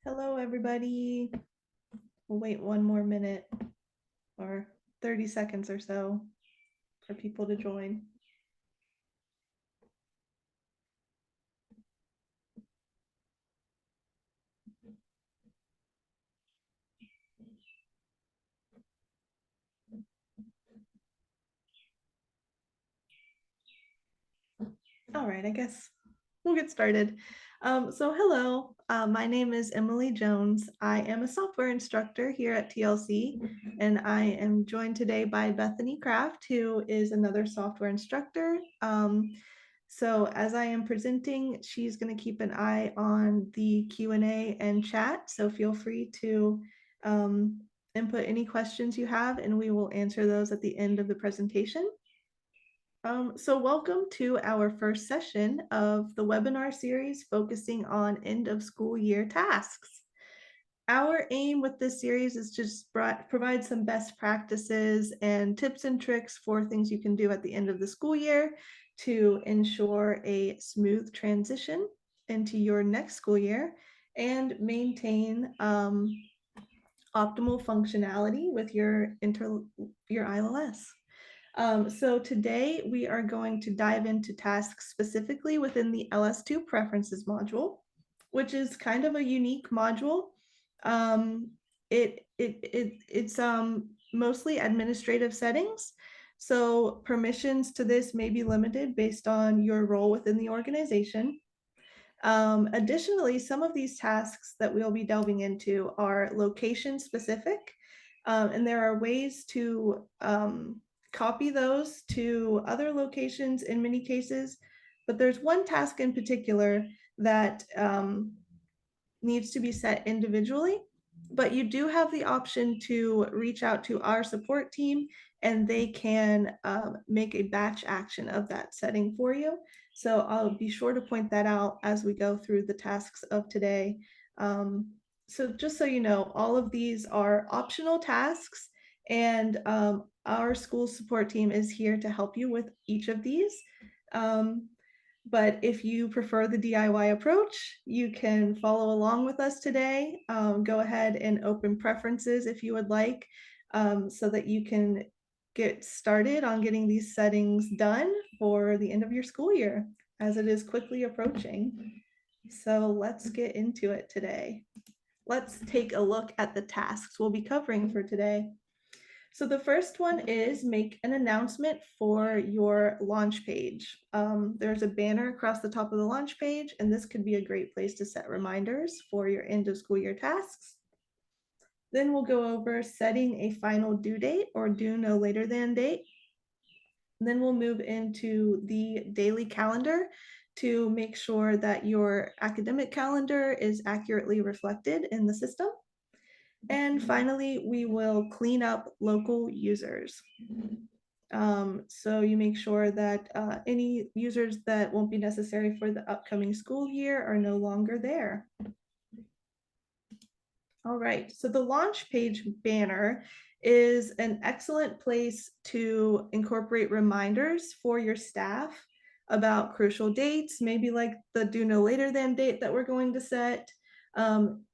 Hello, everybody. We'll wait one more minute or 30 seconds or so for people to join. All right, I guess we'll get started. Hello, my name is Emily Jones. I am a software instructor here at TLC, and I am joined today by Bethany Kraft, who is another software instructor. So as I am presenting, she's going to keep an eye on the Q&A and chat, so feel free to input any questions you have, and we will answer those at the end of the presentation. So welcome to our first session of the webinar series focusing on end of school year tasks. Our aim with this series is to just provide some best practices and tips and tricks for things you can do at the end of the school year to ensure a smooth transition into your next school year and maintain optimal functionality with your ILS. So today we are going to dive into tasks specifically within the LS2 preferences module, which is kind of a unique module. It's mostly administrative settings. So permissions to this may be limited based on your role within the organization. Additionally, some of these tasks that we'll be delving into are location specific, and there are ways to copy those to other locations in many cases, but there's one task in particular that needs to be set individually, but you do have the option to reach out to our support team and they can make a batch action of that setting for you. So I'll be sure to point that out as we go through the tasks of today. So just so you know, all of these are optional tasks, and our school support team is here to help you with each of these. But if you prefer the DIY approach, you can follow along with us today. Go ahead and open preferences if you would like, so that you can get started on getting these settings done for the end of your school year, as it is quickly approaching. So let's get into it today. Let's take a look at the tasks we'll be covering for today. So the first one is make an announcement for your launch page. There's a banner across the top of the launch page, and this could be a great place to set reminders for your end of school year tasks. Then we'll go over setting a final due date or due no later than date. Then we'll move into the daily calendar to make sure that your academic calendar is accurately reflected in the system. And finally, we will clean up local users. So you make sure that any users that won't be necessary for the upcoming school year are no longer there. All right, so the launch page banner is an excellent place to incorporate reminders for your staff about crucial dates, maybe like the due no later than date that we're going to set.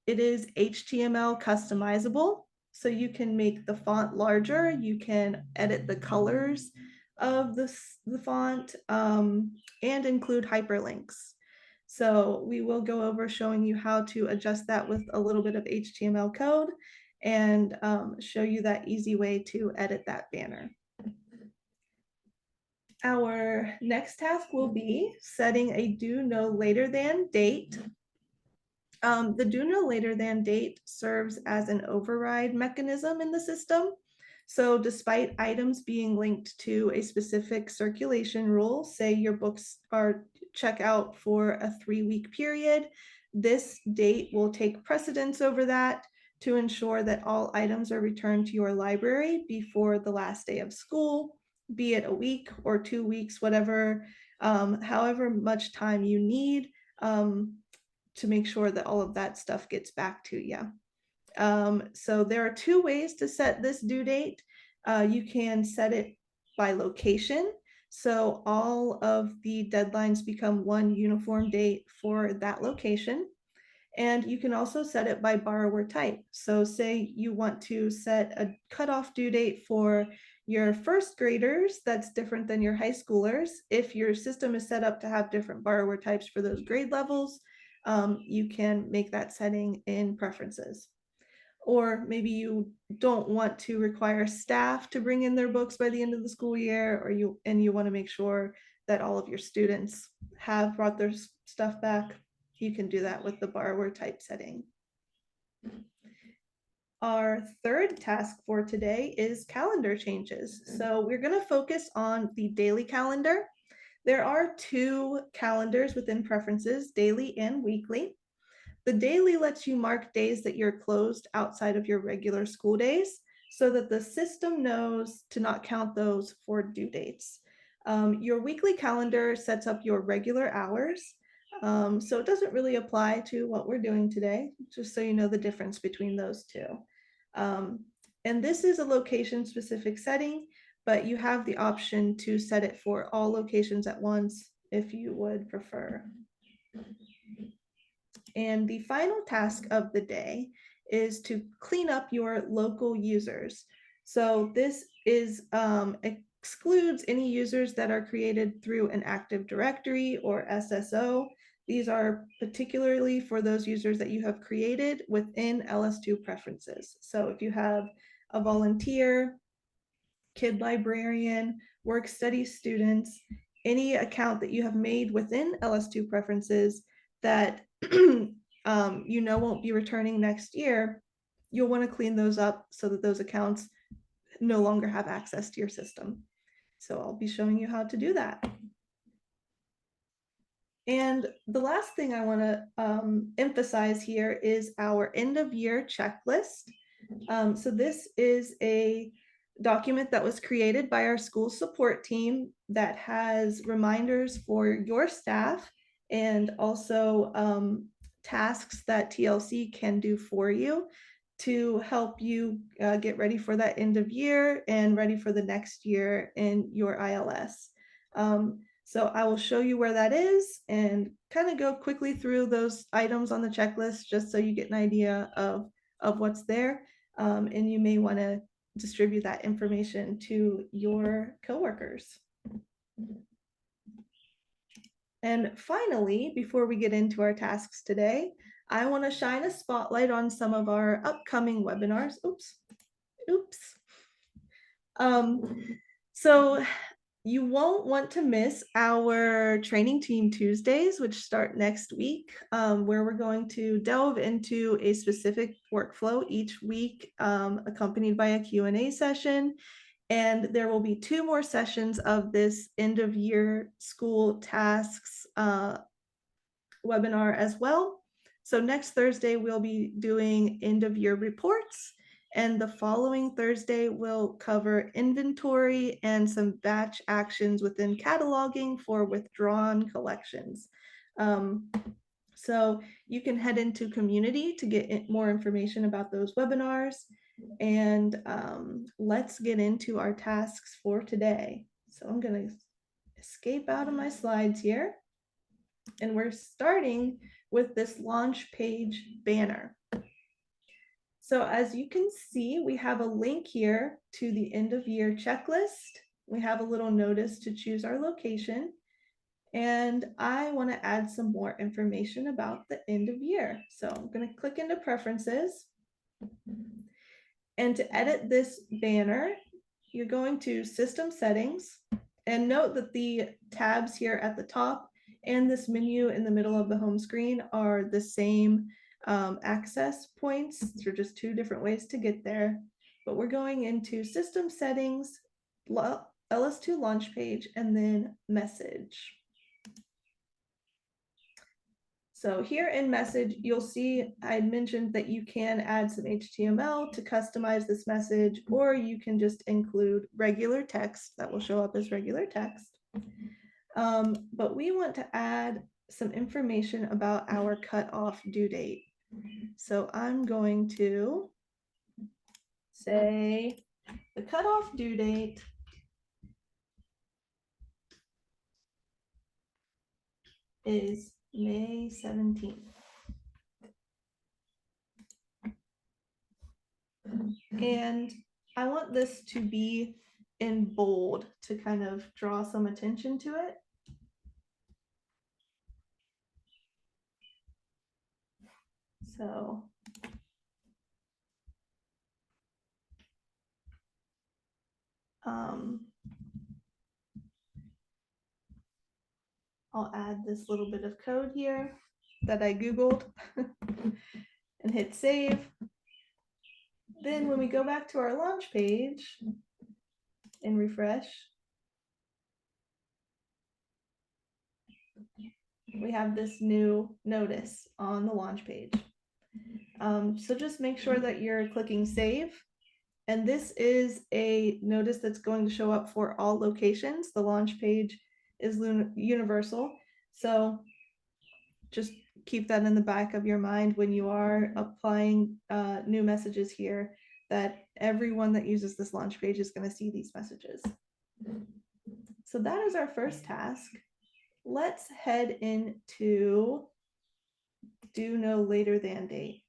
It is HTML customizable, so you can make the font larger, you can edit the colors of the font, and include hyperlinks. So we will go over showing you how to adjust that with a little bit of HTML code and show you that easy way to edit that banner. Our next task will be setting a due no later than date. The due no later than date serves as an override mechanism in the system. So despite items being linked to a specific circulation rule, say your books are check out for a 3-week period, this date will take precedence over that to ensure that all items are returned to your library before the last day of school, be it a week or 2 weeks, whatever, however much time you need to make sure that all of that stuff gets back to you. So there are 2 ways to set this due date. You can set it by location. So all of the deadlines become one uniform date for that location. And you can also set it by borrower type. So say you want to set a cutoff due date for your first graders that's different than your high schoolers. If your system is set up to have different borrower types for those grade levels, you can make that setting in preferences. Or maybe you don't want to require staff to bring in their books by the end of the school year, or you want to make sure that all of your students have brought their stuff back. You can do that with the borrower type setting. Our third task for today is calendar changes. So we're going to focus on the daily calendar. There are 2 calendars within preferences, daily and weekly. The daily lets you mark days that you're closed outside of your regular school days so that the system knows to not count those for due dates. Your weekly calendar sets up your regular hours. So it doesn't really apply to what we're doing today, just so you know the difference between those 2. And this is a location specific setting, but you have the option to set it for all locations at once if you would prefer. And the final task of the day is to clean up your local users. So this excludes any users that are created through an Active Directory or SSO. These are particularly for those users that you have created within LS2 preferences. So if you have a volunteer, kid librarian, work study students, any account that you have made within LS2 preferences that you know won't be returning next year, you'll want to clean those up so that those accounts no longer have access to your system. So I'll be showing you how to do that. And the last thing I want to emphasize here is our end of year checklist. So this is a document that was created by our school support team that has reminders for your staff and also tasks that TLC can do for you to help you get ready for that end of year and ready for the next year in your ILS. So I will show you where that is and kind of go quickly through those items on the checklist just so you get an idea of what's there. And you may want to distribute that information to your coworkers. And finally, before we get into our tasks today, I want to shine a spotlight on some of our upcoming webinars. Oops. So you won't want to miss our Training Team Tuesdays, which start next week, where we're going to delve into a specific workflow each week, accompanied by a Q&A session. And there will be 2 more sessions of this end of year school tasks webinar as well. So next Thursday, we'll be doing end of year reports. And the following Thursday, we'll cover inventory and some batch actions within cataloging for withdrawn collections. So you can head into community to get more information about those webinars. And let's get into our tasks for today. So I'm going to escape out of my slides here. And we're starting with this launch page banner. So as you can see, we have a link here to the end of year checklist. We have a little notice to choose our location. And I want to add some more information about the end of year. So I'm going to click into preferences. And to edit this banner, you're going to System Settings. And note that the tabs here at the top and this menu in the middle of the home screen are the same access points. They're just 2 different ways to get there. But we're going into System Settings, LS2 Launch Page, and then Message. So here in message, you'll see I mentioned that you can add some HTML to customize this message, or you can just include regular text that will show up as regular text. But we want to add some information about our cutoff due date. So I'm going to say the cutoff due date is May 17th. And I want this to be in bold to kind of draw some attention to it. So I'll add this little bit of code here that I Googled and hit save. Then when we go back to our launch page and refresh, we have this new notice on the launch page. So just make sure that you're clicking save. And this is a notice that's going to show up for all locations. The launch page is universal. So just keep that in the back of your mind when you are applying new messages here, that everyone that uses this launch page is going to see these messages. So that is our first task. Let's head into due no later than date.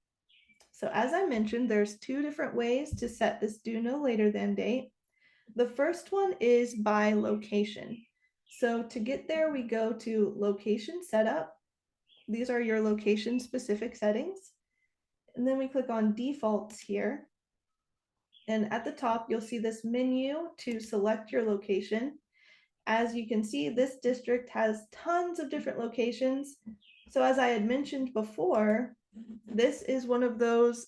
So as I mentioned, there's two different ways to set this due no later than date. The first one is by location. So to get there, we go to location setup. These are your location specific settings. And then we click on defaults here. And at the top, you'll see this menu to select your location. As you can see, this district has tons of different locations. So as I had mentioned before, this is one of those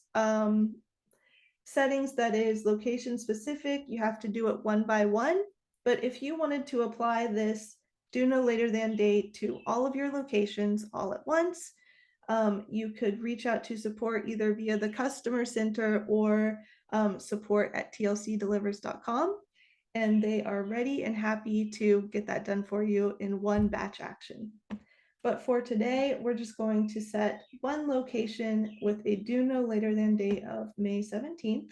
settings that is location specific. You have to do it one by one. But if you wanted to apply this do no later than date to all of your locations all at once, you could reach out to support either via the customer center or support@tlcdelivers.com. And they are ready and happy to get that done for you in one batch action. But for today, we're just going to set one location with a due no later than date of May 17th.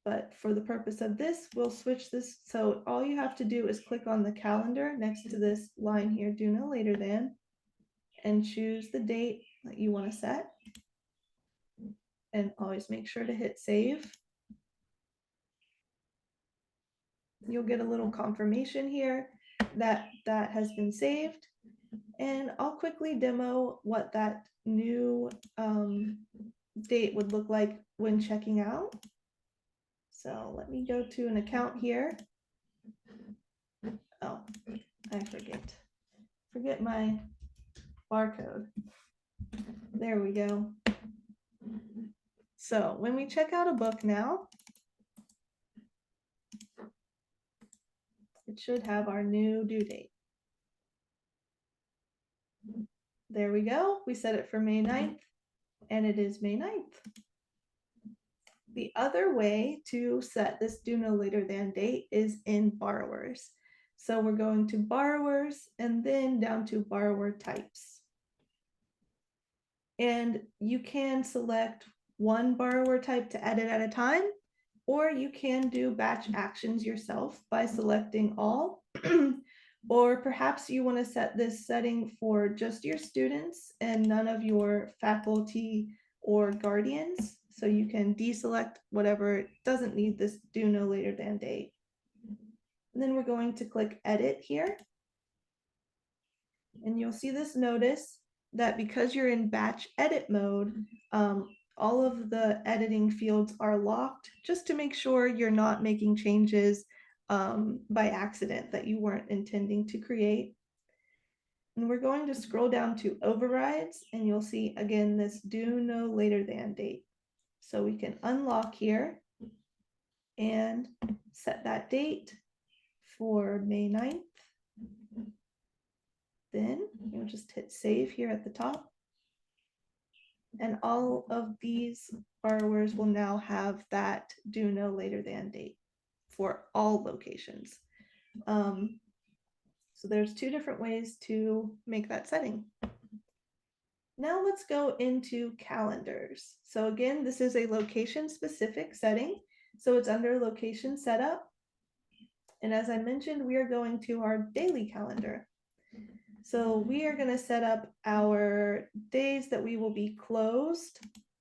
But for the purpose of this, we'll switch this. So all you have to do is click on the calendar next to this line here, due no later than, and choose the date that you want to set. And always make sure to hit save. You'll get a little confirmation here that that has been saved. And I'll quickly demo what that new date would look like when checking out. So let me go to an account here. Oh, I forget my barcode. There we go. So when we check out a book now, it should have our new due date. There we go. We set it for May 9th, and it is May 9th. The other way to set this due no later than date is in borrowers. So we're going to borrowers and then down to borrower types. And you can select one borrower type to edit at a time, or you can do batch actions yourself by selecting all. Or perhaps you want to set this setting for just your students and none of your faculty or guardians. So you can deselect whatever doesn't need this due no later than date. And then we're going to click edit here. And you'll see this notice that because you're in batch edit mode, all of the editing fields are locked just to make sure you're not making changes by accident that you weren't intending to create. And we're going to scroll down to overrides, and you'll see again this due no later than date. So we can unlock here and set that date for May 9th. Then you'll just hit save here at the top. And all of these borrowers will now have that due no later than date for all locations. So there's two different ways to make that setting. Now let's go into calendars. So again, this is a location specific setting. So it's under location setup. And as I mentioned, we are going to our daily calendar. So we are going to set up our days that we will be closed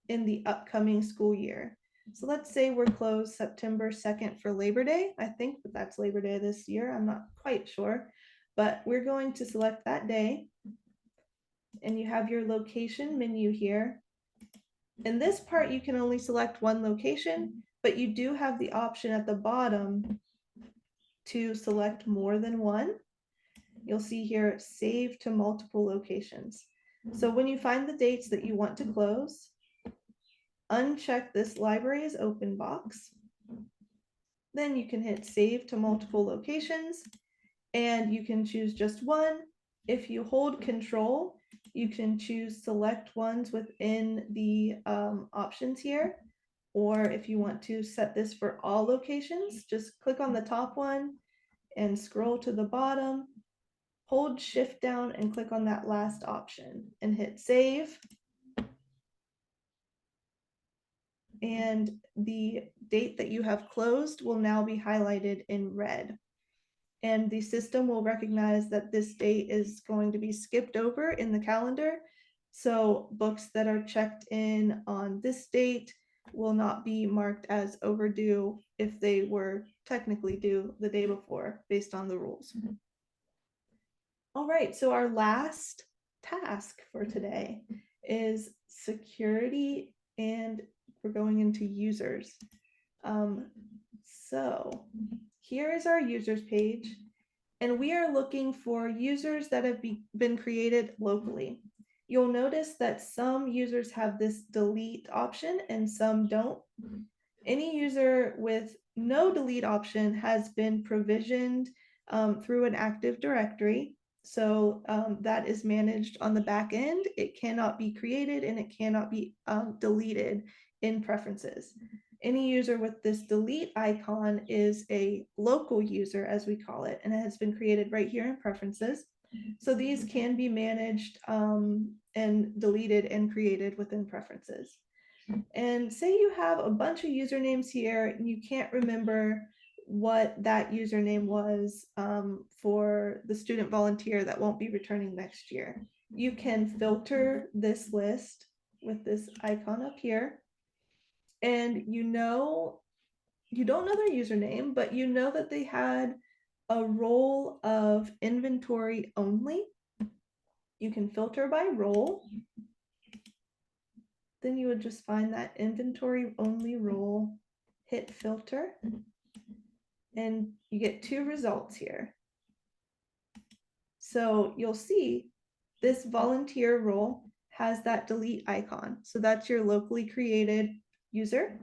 in the upcoming school year. So let's say we're closed September 2nd for Labor Day. I think that's Labor Day this year. I'm not quite sure, but we're going to select that day. And you have your location menu here. In this part, you can only select one location, but you do have the option at the bottom to select more than one. You'll see here, save to multiple locations. So when you find the dates that you want to close, uncheck this library is open box. Then you can hit save to multiple locations and you can choose just one. If you hold control, you can choose select ones within the options here. Or if you want to set this for all locations, just click on the top one and scroll to the bottom, hold shift down and click on that last option and hit save. And the date that you have closed will now be highlighted in red. And the system will recognize that this date is going to be skipped over in the calendar. So books that are checked in on this date will not be marked as overdue if they were technically due the day before based on the rules. All right, so our last task for today is security, and we're going into users. So here is our users page, and we are looking for users that have been created locally. You'll notice that some users have this delete option and some don't. Any user with no delete option has been provisioned through an Active Directory. So that is managed on the back end. It cannot be created and it cannot be deleted in preferences. Any user with this delete icon is a local user, as we call it, and it has been created right here in preferences. So these can be managed and deleted and created within preferences. And say you have a bunch of usernames here and you can't remember what that username was for the student volunteer that won't be returning next year. You can filter this list with this icon up here. And you don't know their username, but you know that they had a role of inventory only. You can filter by role. Then you would just find that inventory only role, hit filter, and you get two results here. So you'll see this volunteer role has that delete icon. So that's your locally created user.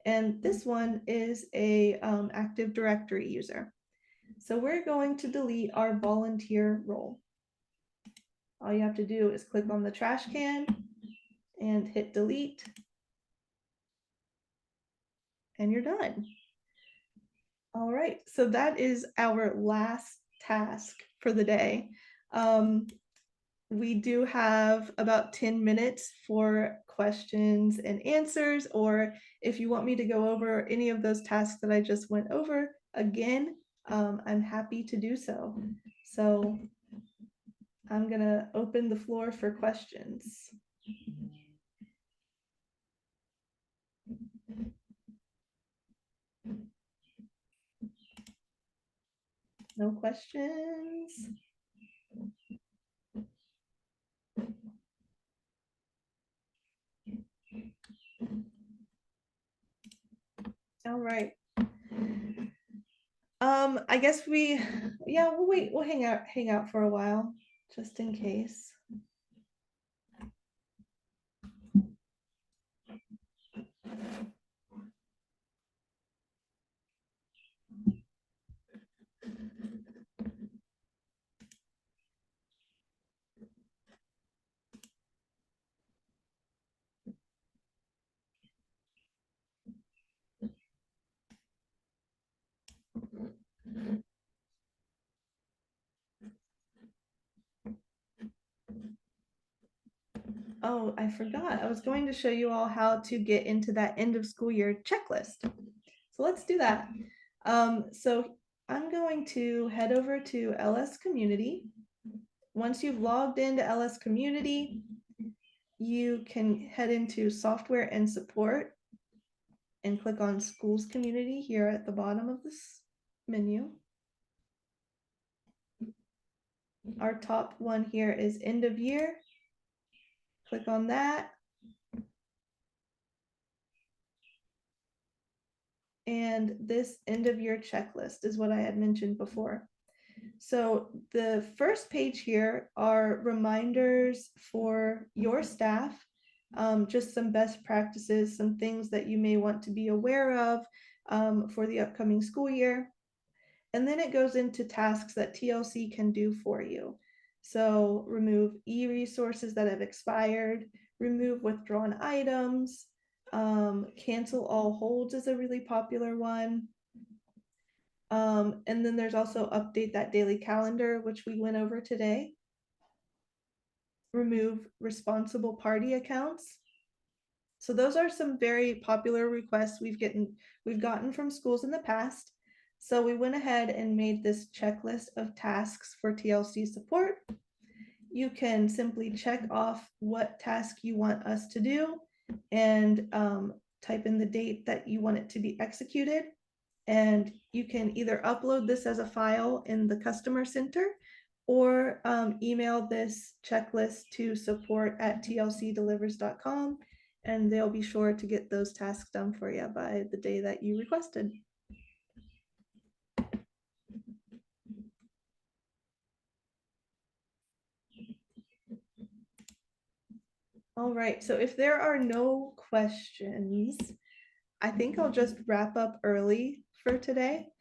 And this one is a Active Directory user. So we're going to delete our volunteer role. All you have to do is click on the trash can and hit delete. And you're done. All right, so that is our last task for the day. We do have about 10 minutes for questions and answers, or if you want me to go over any of those tasks that I just went over again, I'm happy to do so. So I'm gonna open the floor for questions. No questions? All right. I guess we'll wait, we'll hang out for a while, just in case. forgot. I was going to show you all how to get into that end of school year checklist. So let's do that. So I'm going to head over to LS Community. Once you've logged into LS Community, you can head into Software and Support and click on Schools Community here at the bottom of this menu. Our top one here is End of Year. Click on that. And this end of year checklist is what I had mentioned before. So the first page here are reminders for your staff, just some best practices, some things that you may want to be aware of for the upcoming school year. And then it goes into tasks that TLC can do for you. So remove e-resources that have expired, remove withdrawn items, cancel all holds is a really popular one. And then there's also update that daily calendar, which we went over today. Remove responsible party accounts. So those are some very popular requests we've gotten from schools in the past. So we went ahead and made this checklist of tasks for TLC support. You can simply check off what task you want us to do and type in the date that you want it to be executed. And you can either upload this as a file in the customer center or email this checklist to support@tlcdelivers.com, and they'll be sure to get those tasks done for you by the day that you requested. All right, so if there are no questions, I think I'll just wrap up early for today.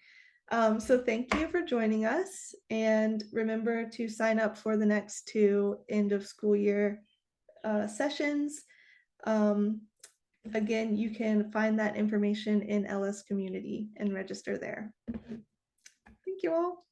So thank you for joining us, and remember to sign up for the next 2 end of school year sessions. Again, you can find that information in LS Community and register there. Thank you all.